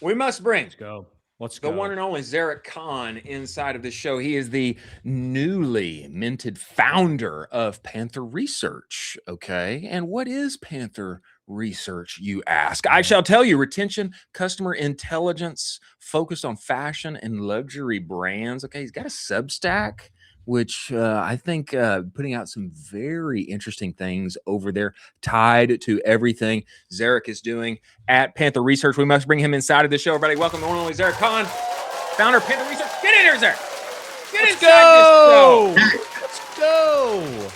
We must bring Let's go. Let's the one go. and only Zerak Khan inside of the show. He is the newly minted founder of Panther Research. Okay. And what is Panther Research, you ask? I shall tell you: retention, customer intelligence, focused on fashion and luxury brands. Okay. He's got a Substack, which I think putting out some very interesting things over there tied to everything Zarak is doing at Panther Research. We must bring him inside of the show. Everybody, welcome the one and only Zarak Khan, founder of Panther Research. Get in here, Zarak. Get inside this show. Let's go.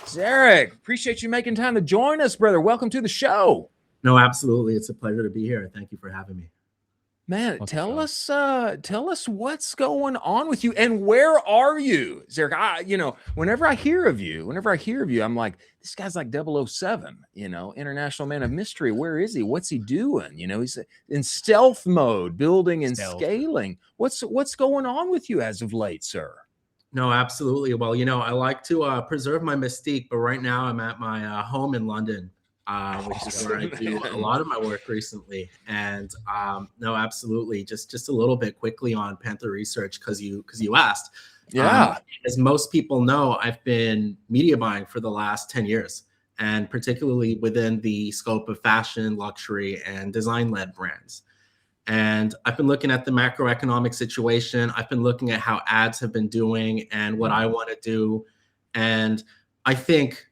Zarak, appreciate you making time to join us, brother. Welcome to the show. No, absolutely. It's a pleasure to be here. Thank you for having me. Man, Let's tell go. us what's going on with you and where are you, Zarak? Whenever I hear of you, I'm like, this guy's like 007, international man of mystery. Where is he? What's he doing? He's in stealth mode, building and Stealth. scaling. What's going on with you as of late, sir? No, absolutely. Well, I like to preserve my mystique, but right now I'm at my home in London, which is where I do a Man. lot of my work recently. And no, absolutely. Just a little bit quickly on Panther Research because you asked. Yeah. As most people know, I've been media buying for the last 10 years, and particularly within the scope of fashion, luxury, and design-led brands. And I've been looking at the macroeconomic situation. I've been looking at how ads have been doing and what I want to do. And I think,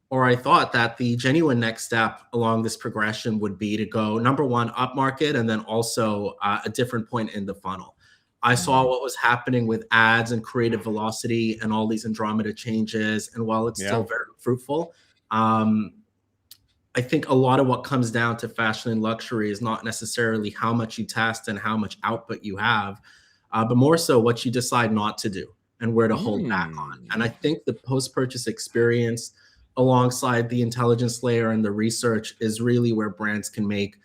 or I thought that the genuine next step along this progression would be to go number one, upmarket, and then also a different point in the funnel. I saw what was happening with ads and creative velocity and all these Andromeda changes. And while it's still very fruitful, I think a lot of what comes down to fashion and luxury is not necessarily how much you test and how much output you have, but more so what you decide not to do and where to hold back on. And I think the post-purchase experience alongside the intelligence layer and the research is really where brands can make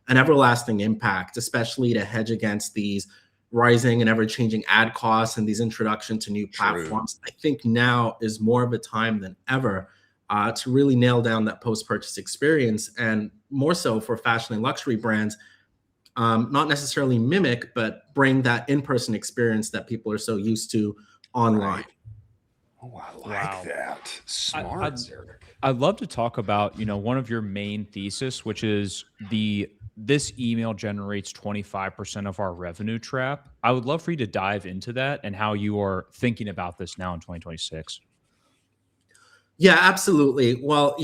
an everlasting impact, especially to hedge against these rising and ever-changing ad costs and these introduction to new platforms. I think now is more of a time than ever to really nail down that post-purchase experience, and more so for fashion and luxury brands, not necessarily mimic, but bring that in-person experience that people are so used to online. Right. Oh, I like that. Smart, Zarak. I'd love to talk about, one of your main thesis, which is this email generates 25% of our revenue trap. I would love for you to dive into that and how you are thinking about this now in 2026. Yeah, absolutely. Well,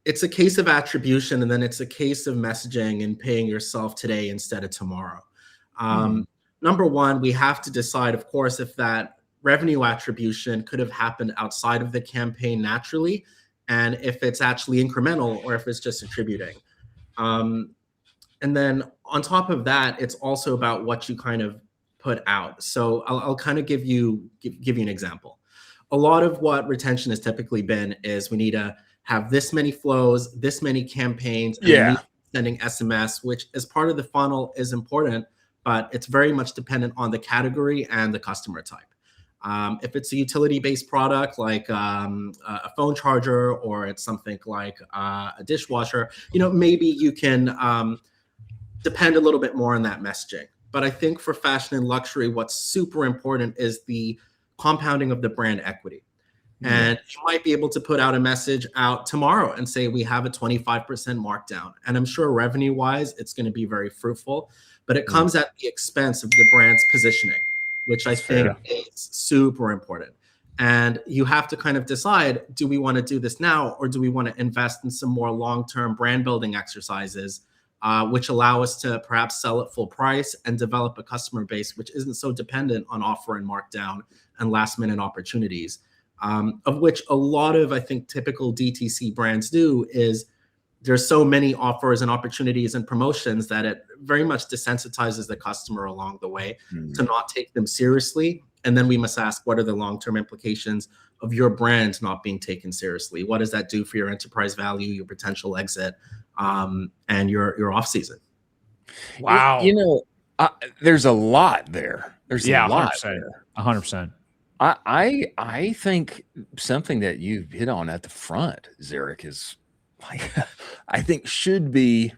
it's a case of attribution, and then it's a case of messaging and paying yourself today instead of tomorrow. Number one, we have to decide, of course, if that revenue attribution could have happened outside of the campaign naturally, and if it's actually incremental or if it's just attributing. And then on top of that, it's also about what you kind of put out. So I'll kind of give you an example. A lot of what retention has typically been is we need to have this many flows, this many campaigns, and sending SMS, which as part of the funnel is important, but it's very much dependent on the category and the customer type. If it's a utility-based product like a phone charger, or it's something like a dishwasher, maybe you can depend a little bit more on that messaging. But I think for fashion and luxury, what's super important is the compounding of the brand equity. And you might be able to put out a message out tomorrow and say, we have a 25% markdown. And I'm sure revenue wise, it's going to be very fruitful, but it comes at the expense of the brand's positioning, which I think is super important. And you have to kind of decide, do we want to do this now, or do we want to invest in some more long-term brand building exercises, which allow us to perhaps sell at full price and develop a customer base which isn't so dependent on offer and markdown and last minute opportunities, of which a lot of, I think, typical DTC brands do. Is there's so many offers and opportunities and promotions that it very much desensitizes the customer along the way to not take them seriously. And then we must ask, what are the long-term implications of your brand not being taken seriously? What does that do for your enterprise value, your potential exit, and your off season? Wow. There's a lot there. There's a lot 100%. there. 100%. I think something that you hit on at the front, Zarak, is like I think should be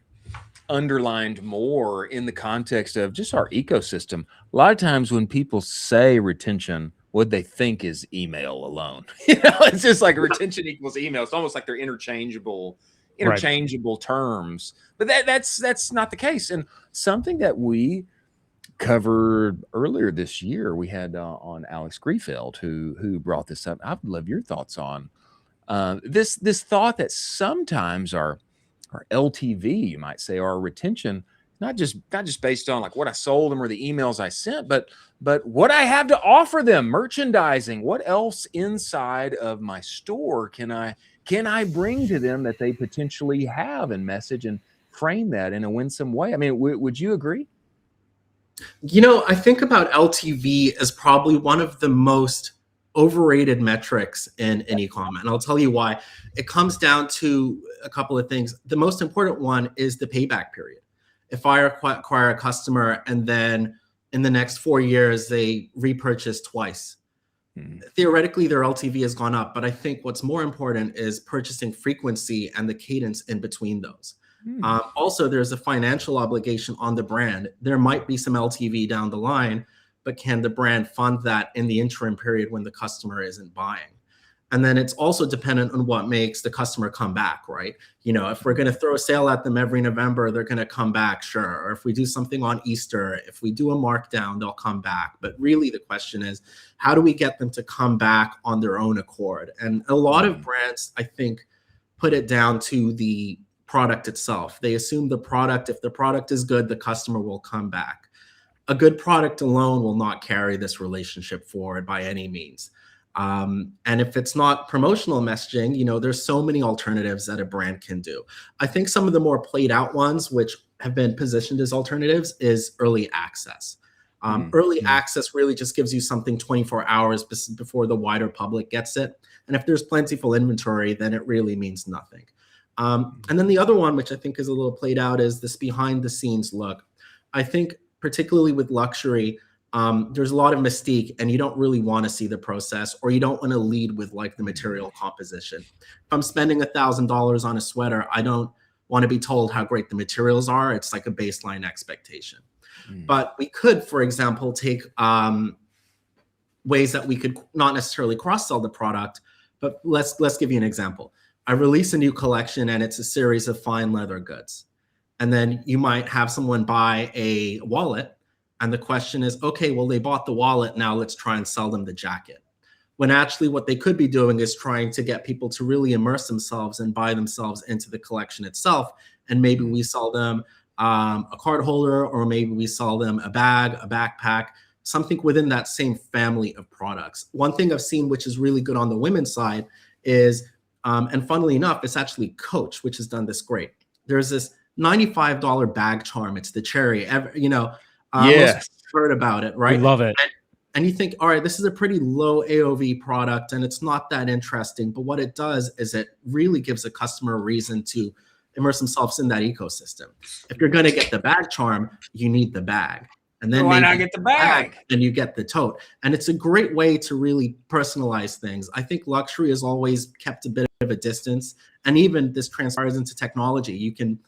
underlined more in the context of just our ecosystem. A lot of times when people say retention, what they think is email alone. It's just like retention equals email. It's almost like they're interchangeable terms. But that's not the case. And something that we covered earlier this year, we had on Alex Griefeld, who brought this up. I'd love your thoughts on this thought that sometimes our LTV, you might say, our retention, not just based on like what I sold them or the emails I sent, but what I have to offer them, merchandising. What else inside of my store can I bring to them that they potentially have, and message and frame that in a winsome way? I mean, would you agree? I think about LTV as probably one of the most overrated metrics in Ecomm, and I'll tell you why. It comes down to a couple of things. The most important one is the payback period. If I acquire a customer and then in the next 4 years they repurchase twice, theoretically their LTV has gone up. But I think what's more important is purchasing frequency and the cadence in between those. Also, there's a financial obligation on the brand. There might be some LTV down the line, but can the brand fund that in the interim period when the customer isn't buying? And then it's also dependent on what makes the customer come back, right? If we're going to throw a sale at them every November, they're going to come back, sure. Or if we do something on Easter, if we do a markdown, they'll come back. But really the question is, how do we get them to come back on their own accord? And a lot of brands, I think, put it down to the product itself. They assume the product, if the product is good, the customer will come back. A good product alone will not carry this relationship forward by any means. And if it's not promotional messaging, there's so many alternatives that a brand can do. I think some of the more played out ones, which have been positioned as alternatives, is early access. Early access really just gives you something 24 hours before the wider public gets it. And if there's plentiful inventory, then it really means nothing. And then the other one, which I think is a little played out, is this behind the scenes look. I think particularly with luxury, there's a lot of mystique, and you don't really want to see the process, or you don't want to lead with like the material composition. If I'm spending $1,000 on a sweater, I don't want to be told how great the materials are. It's like a baseline expectation. But we could, for example, take ways that we could not necessarily cross-sell the product, but let's give you an example. I release a new collection and it's a series of fine leather goods. And then you might have someone buy a wallet, and the question is, okay, well, they bought the wallet, now let's try and sell them the jacket. When actually what they could be doing is trying to get people to really immerse themselves and buy themselves into the collection itself. And maybe we sell them a card holder, or maybe we sell them a bag, a backpack, something within that same family of products. One thing I've seen, which is really good on the women's side, is, and funnily enough, it's actually Coach, which has done this great. There's this $95 bag charm. It's the cherry. Yes, heard about it, right? We love it. And you think, all right, this is a pretty low AOV product and it's not that interesting. But what it does is it really gives a customer a reason to immerse themselves in that ecosystem. If you're going to get the bag charm, you need the bag. And then why not get the bag? And you get the tote. And it's a great way to really personalize things. I think luxury has always kept a bit of a distance. And even this transpires into technology. You can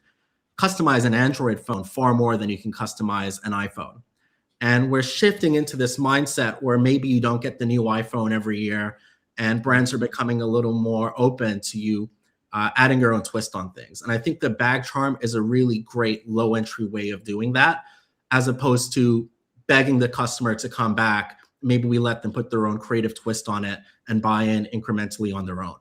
customize an Android phone far more than you can customize an iPhone. And we're shifting into this mindset where maybe you don't get the new iPhone every year, and brands are becoming a little more open to you adding your own twist on things. And I think the bag charm is a really great low entry way of doing that, as opposed to begging the customer to come back. Maybe we let them put their own creative twist on it and buy in incrementally on their own.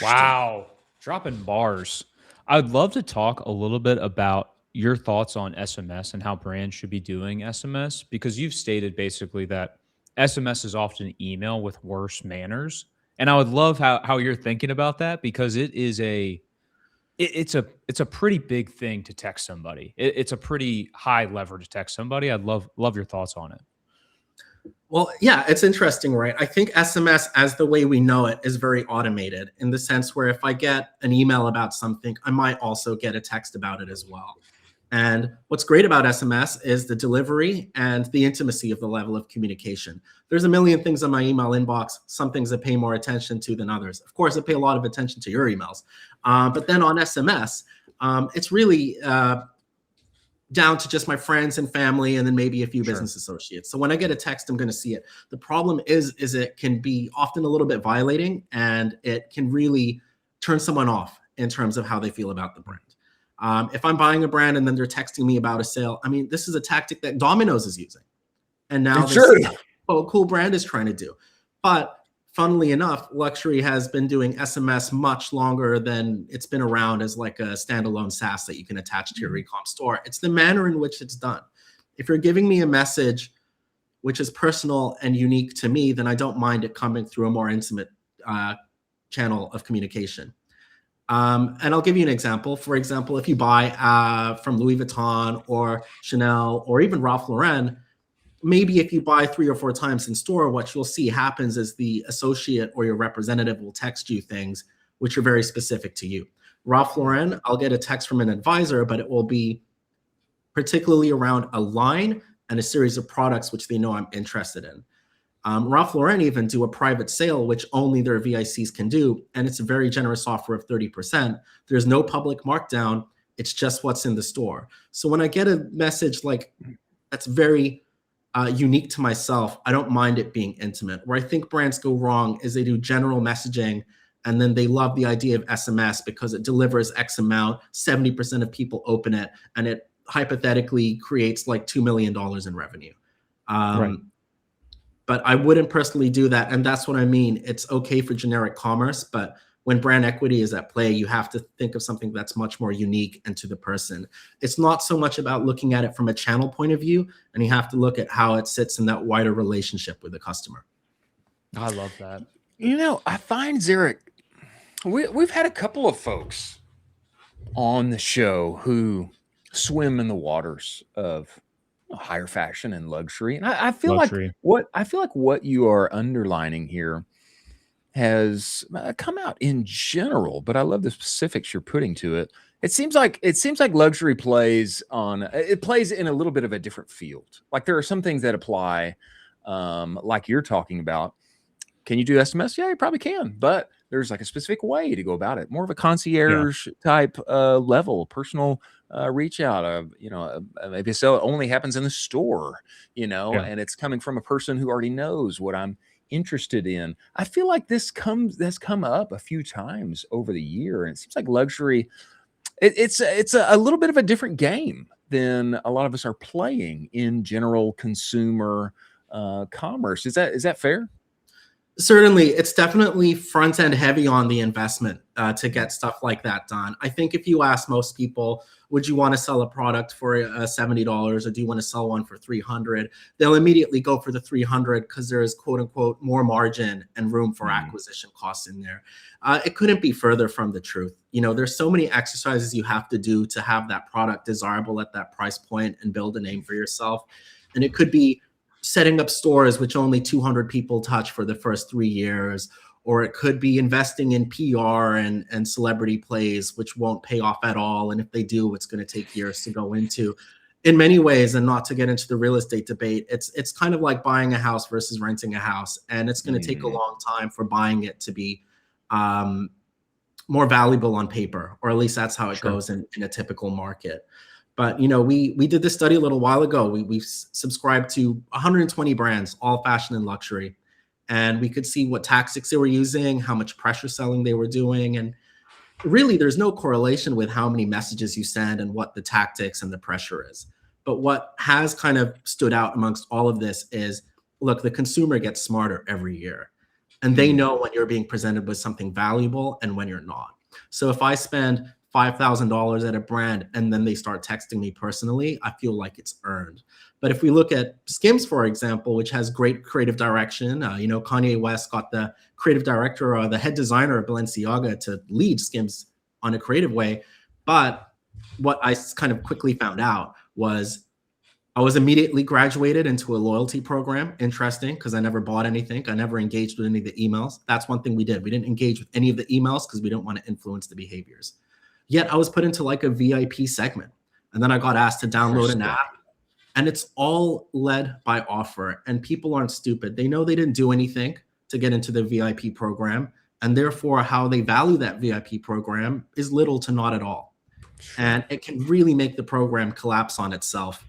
Wow. Dropping bars. I'd love to talk a little bit about your thoughts on SMS and how brands should be doing SMS, because you've stated basically that SMS is often email with worse manners. And I would love how you're thinking about that, because it's a pretty big thing to text somebody. It's a pretty high lever to text somebody. I'd love your thoughts on it. Well, yeah, it's interesting, right? I think SMS, as the way we know it, is very automated, in the sense where if I get an email about something, I might also get a text about it as well. And what's great about SMS is the delivery and the intimacy of the level of communication. There's a million things on my email inbox, some things I pay more attention to than others. Of course, I pay a lot of attention to your emails. But then on SMS, It's really down to just my friends and family, and then maybe a few Sure. business associates. So when I get a text, I'm going to see it. The problem is it can be often a little bit violating, and it can really turn someone off in terms of how they feel about the brand. If I'm buying a brand and then they're texting me about a sale, I mean, this is a tactic that Domino's is using, and now this cool brand is trying to do. But funnily enough, luxury has been doing SMS much longer than it's been around as like a standalone SaaS that you can attach to your Ecomm store. It's the manner in which it's done. If you're giving me a message which is personal and unique to me, then I don't mind it coming through a more intimate channel of communication. And I'll give you an example. For example, if you buy from Louis Vuitton or Chanel or even Ralph Lauren, maybe if you buy 3 or 4 times in store, what you'll see happens is the associate or your representative will text you things which are very specific to you. Ralph Lauren, I'll get a text from an advisor, but it will be particularly around a line and a series of products which they know I'm interested in. Ralph Lauren even do a private sale, which only their VICs can do, and it's a very generous offer of 30%. There's no public markdown. It's just what's in the store. So when I get a message like that's very unique to myself, I don't mind it being intimate. Where I think brands go wrong is they do general messaging, and then they love the idea of SMS because it delivers X amount, 70% of people open it, and it hypothetically creates like $2 million in revenue. Right. But I wouldn't personally do that. And that's what I mean. It's okay for generic commerce, but when brand equity is at play, you have to think of something that's much more unique and to the person. It's not so much about looking at it from a channel point of view, and you have to look at how it sits in that wider relationship with the customer. I love that. You know, I find Zerak, we've had a couple of folks on the show who swim in the waters of higher fashion and luxury, and I feel Luxury. like what you are underlining here has come out in general, but I love the specifics you're putting to it. It seems like luxury plays in a little bit of a different field. Like there are some things that apply, like you're talking about. Can you do SMS? Yeah, you probably can, but there's like a specific way to go about it. More of a concierge type level, personal reach out of, maybe so it only happens in the store, and it's coming from a person who already knows what I'm interested in. I feel like that's come up a few times over the year, and it seems like luxury, it's a little bit of a different game than a lot of us are playing in general consumer commerce. Is that fair? Certainly, it's definitely front end heavy on the investment to get stuff like that done. I think if you ask most people, would you want to sell a product for $70 or do you want to sell one for $300? They'll immediately go for the $300 because there is quote unquote more margin and room for acquisition costs in there. It couldn't be further from the truth. There's so many exercises you have to do to have that product desirable at that price point and build a name for yourself. And it could be setting up stores which only 200 people touch for the first 3 years, or it could be investing in PR and celebrity plays, which won't pay off at all. And if they do, it's going to take years to go into. In many ways, and not to get into the real estate debate, it's kind of like buying a house versus renting a house. And it's going to take a long time for buying it to be more valuable on paper, or at least that's how it goes in a typical market. But, we did this study a little while ago. We subscribed to 120 brands, all fashion and luxury. And we could see what tactics they were using, how much pressure selling they were doing. And really, there's no correlation with how many messages you send and what the tactics and the pressure is. But what has kind of stood out amongst all of this is, look, the consumer gets smarter every year. And they know when you're being presented with something valuable and when you're not. So if I spend $5,000 at a brand and then they start texting me personally, I feel like it's earned. But if we look at Skims, for example, which has great creative direction, Kanye West got the creative director or the head designer of Balenciaga to lead Skims on a creative way. But what I kind of quickly found out was I was immediately graduated into a loyalty program. Interesting, because I never bought anything. I never engaged with any of the emails. That's one thing we did. We didn't engage with any of the emails because we don't want to influence the behaviors. Yet I was put into like a VIP segment. And then I got asked to download an app. And it's all led by offer. And people aren't stupid. They know they didn't do anything to get into the VIP program. And therefore, how they value that VIP program is little to not at all. Sure. And it can really make the program collapse on itself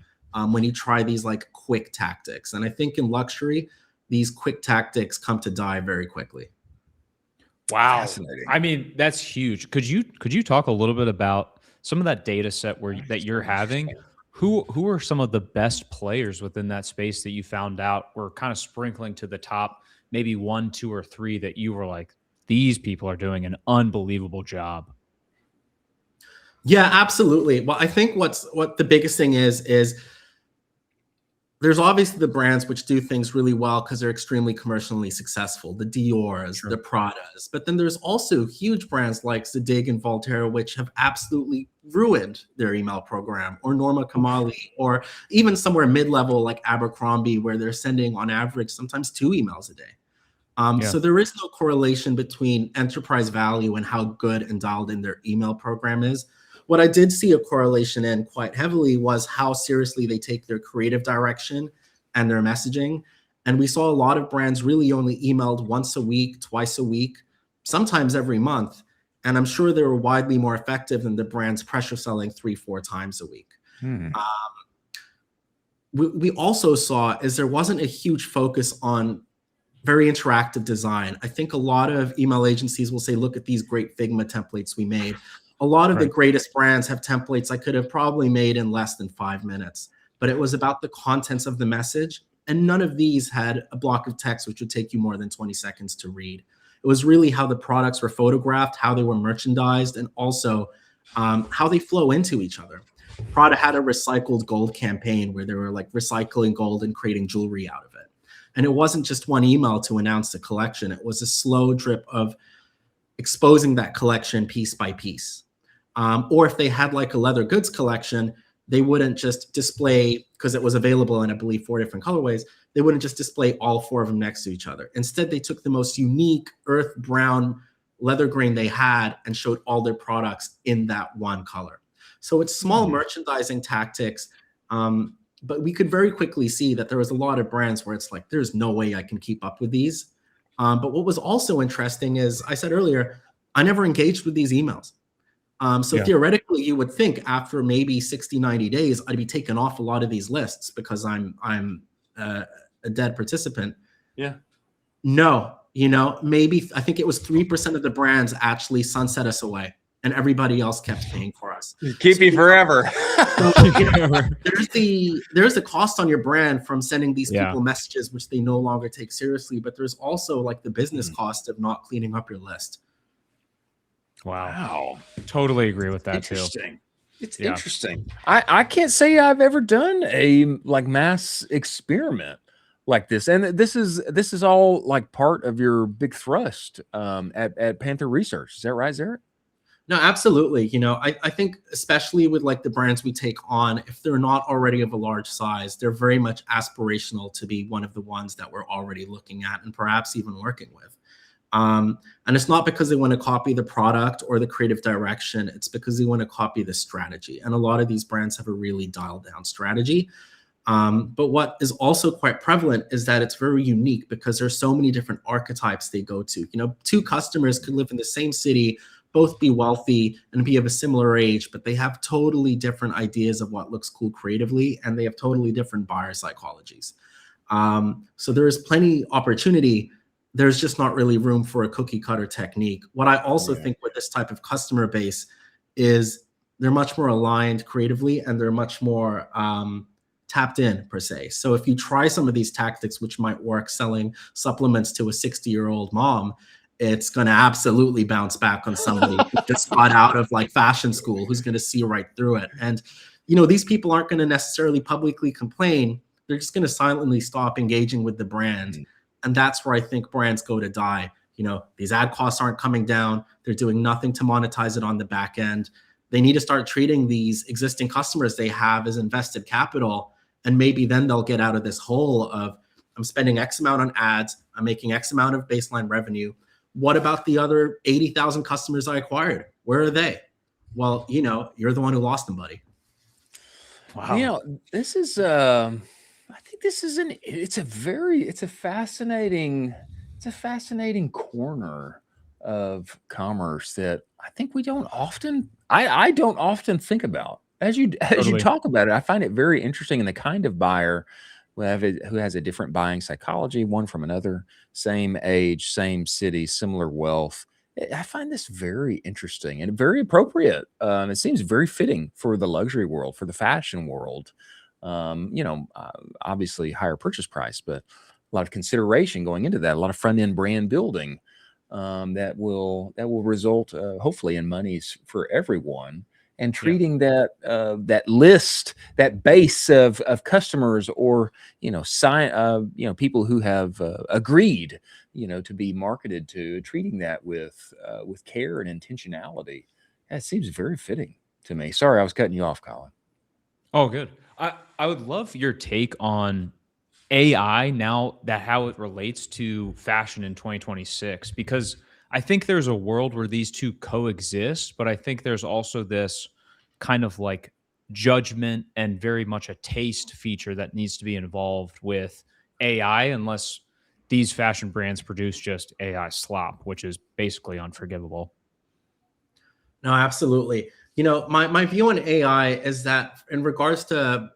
when you try these like quick tactics. And I think in luxury, these quick tactics come to die very quickly. Wow. Fascinating. I mean, that's huge. Could you talk a little bit about some of that data set that you're having? Who are some of the best players within that space that you found out were kind of sprinkling to the top, maybe 1, 2, or 3 that you were like, these people are doing an unbelievable job? Yeah, absolutely. Well, I think what the biggest thing is there's obviously the brands which do things really well because they're extremely commercially successful, the Dior's, Sure. the Pradas. But then there's also huge brands like Zadig and Voltaire, which have absolutely ruined their email program, or Norma Kamali, or even somewhere mid-level like Abercrombie, where they're sending on average sometimes 2 emails a day. Yeah. So there is no correlation between enterprise value and how good and dialed in their email program is. What I did see a correlation in quite heavily was how seriously they take their creative direction and their messaging. And we saw a lot of brands really only emailed once a week, twice a week, sometimes every month. And I'm sure they were widely more effective than the brands pressure selling 3, 4 times a week. We also saw is there wasn't a huge focus on very interactive design. I think a lot of email agencies will say, look at these great Figma templates we made. A lot of the greatest brands have templates I could have probably made in less than 5 minutes, but it was about the contents of the message. And none of these had a block of text which would take you more than 20 seconds to read. It was really how the products were photographed, how they were merchandised, and also how they flow into each other. Prada had a recycled gold campaign where they were like recycling gold and creating jewelry out of it. And it wasn't just one email to announce the collection. It was a slow drip of exposing that collection piece by piece. Or if they had like a leather goods collection, they wouldn't just display, because it was available in, I believe, 4 different colorways, they wouldn't just display all 4 of them next to each other. Instead, they took the most unique earth brown leather grain they had and showed all their products in that one color. So it's small merchandising tactics, but we could very quickly see that there was a lot of brands where it's like, there's no way I can keep up with these. But what was also interesting is, I said earlier, I never engaged with these emails. So theoretically, you would think after maybe 60, 90 days, I'd be taken off a lot of these lists because I'm a dead participant. Yeah. No, maybe I think it was 3% of the brands actually sunset us away, and everybody else kept paying for us. Keep you forever. There's the cost on your brand from sending these people messages which they no longer take seriously, but there's also like the business cost of not cleaning up your list. Wow. Totally agree with that too. It's interesting. I can't say I've ever done a like mass experiment like this, and this is all like part of your big thrust at Panther Research. Is that right, Zarak? No, absolutely. I think especially with like the brands we take on, if they're not already of a large size, they're very much aspirational to be one of the ones that we're already looking at and perhaps even working with. And it's not because they want to copy the product or the creative direction. It's because they want to copy the strategy. And a lot of these brands have a really dialed down strategy. But what is also quite prevalent is that it's very unique because there's so many different archetypes they go to. 2 customers could live in the same city, both be wealthy and be of a similar age, but they have totally different ideas of what looks cool creatively, and they have totally different buyer psychologies. So there is plenty opportunity. There's just not really room for a cookie cutter technique. What I also think with this type of customer base is they're much more aligned creatively, and they're much more tapped in per se. So if you try some of these tactics, which might work selling supplements to a 60-year-old mom, it's going to absolutely bounce back on somebody who just got out of like fashion school, who's going to see right through it. And, these people aren't going to necessarily publicly complain. They're just going to silently stop engaging with the brand. And that's where I think brands go to die. These ad costs aren't coming down. They're doing nothing to monetize it on the back end. They need to start treating these existing customers they have as invested capital. And maybe then they'll get out of this hole of, I'm spending X amount on ads. I'm making X amount of baseline revenue. What about the other 80,000 customers I acquired? Where are they? Well, you're the one who lost them, buddy. Wow. This is I think this is it's a fascinating corner of commerce that I think we don't often, I don't often think about. As you Totally. talk about it, I find it very interesting in the kind of buyer who has a different buying psychology, one from another, same age, same city, similar wealth. I find this very interesting and very appropriate. It seems very fitting for the luxury world, for the fashion world. Obviously higher purchase price, but a lot of consideration going into that, a lot of front end brand building that will result hopefully in monies for everyone. And treating that list, that base of customers, or people who have agreed to be marketed to, treating that with care and intentionality. That seems very fitting to me. Sorry, I was cutting you off, Colin. Oh, good. I would love your take on AI now, that how it relates to fashion in 2026, because I think there's a world where these two coexist, but I think there's also this kind of like judgment and very much a taste feature that needs to be involved with AI, unless these fashion brands produce just AI slop, which is basically unforgivable. No, absolutely. My view on AI is that in regards to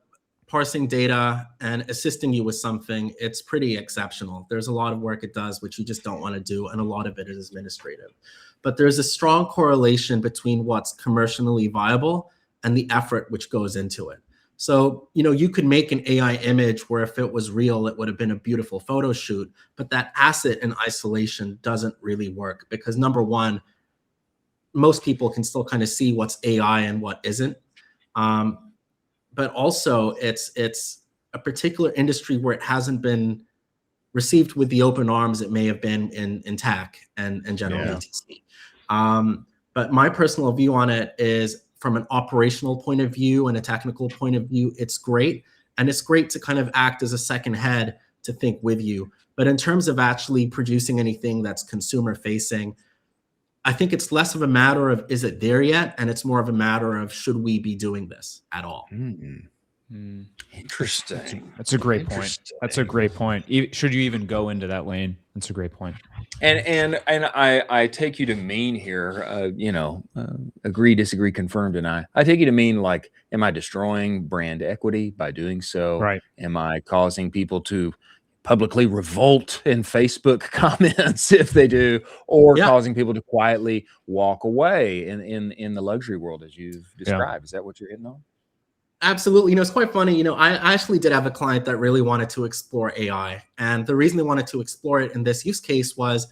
parsing data and assisting you with something, it's pretty exceptional. There's a lot of work it does, which you just don't want to do, and a lot of it is administrative. But there's a strong correlation between what's commercially viable and the effort which goes into it. So, you could make an AI image where if it was real, it would have been a beautiful photo shoot, but that asset in isolation doesn't really work because, number one, most people can still kind of see what's AI and what isn't. But also it's a particular industry where it hasn't been received with the open arms it may have been in tech and general ETC. But my personal view on it is, from an operational point of view and a technical point of view, it's great. And it's great to kind of act as a second head to think with you. But in terms of actually producing anything that's consumer facing, I think it's less of a matter of is it there yet, and it's more of a matter of should we be doing this at all. Interesting. That's a great point. That's a great point. Should you even go into that lane? That's a great point. And I take you to mean here, agree, disagree, confirm, deny. I take you to mean, like, am I destroying brand equity by doing so? Right. Am I causing people to publicly revolt in Facebook comments if they do, or causing people to quietly walk away in the luxury world as you've described? Is that what you're hitting on? Absolutely. It's quite funny. I actually did have a client that really wanted to explore AI. And the reason they wanted to explore it in this use case was,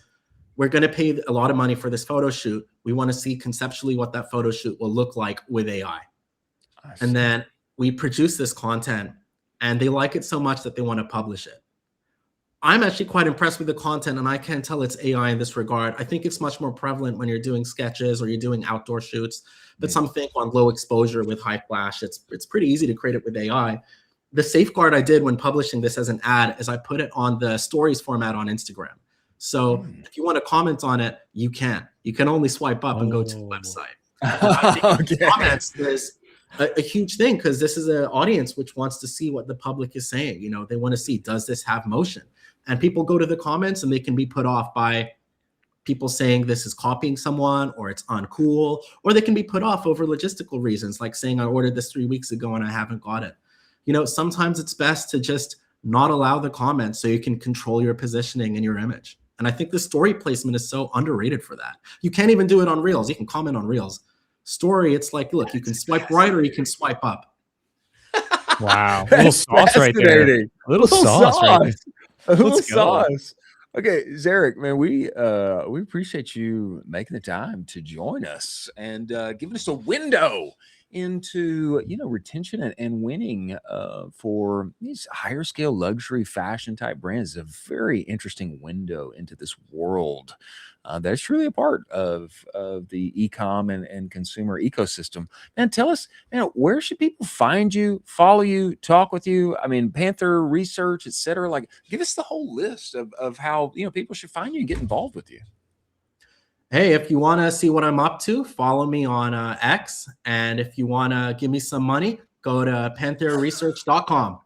we're going to pay a lot of money for this photo shoot. We want to see conceptually what that photo shoot will look like with AI. And then we produce this content, and they like it so much that they want to publish it. I'm actually quite impressed with the content, and I can't tell it's AI in this regard. I think it's much more prevalent when you're doing sketches or you're doing outdoor shoots, but something on low exposure with high flash, it's pretty easy to create it with AI. The safeguard I did when publishing this as an ad is I put it on the stories format on Instagram. So if you want to comment on it, you can. You can only swipe up and go to the website. Comments is a huge thing, because this is an audience which wants to see what the public is saying. They want to see, does this have motion? And people go to the comments and they can be put off by people saying this is copying someone or it's uncool, or they can be put off over logistical reasons, like saying I ordered this 3 weeks ago and I haven't got it. Sometimes it's best to just not allow the comments so you can control your positioning and your image. And I think the story placement is so underrated for that. You can't even do it on Reels. You can comment on Reels. Story, it's like, look, you can swipe right or you can swipe up. Wow. A little sauce right there. A little sauce right there. A little sauce. Okay, Zarak, man, we appreciate you making the time to join us and giving us a window into retention and winning for these higher scale luxury fashion type brands. A very interesting window into this world that's truly a part of the e-com and consumer ecosystem. Man, tell us, where should people find you, follow you, talk with you? I mean, Panther research, etc. Like, give us the whole list of how people should find you and get involved with you. Hey, if you want to see what I'm up to, follow me on X. And if you want to give me some money, go to pantherresearch.com.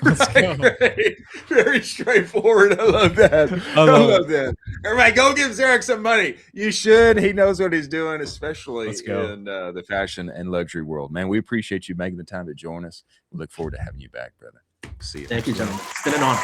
Let's go. Right. Very straightforward. I love that. I love that. Everybody, go give Zerak some money. You should. He knows what he's doing, especially in the fashion and luxury world. Man, we appreciate you making the time to join us. We look forward to having you back, brother. See you. Thank you, gentlemen. It's been an honor.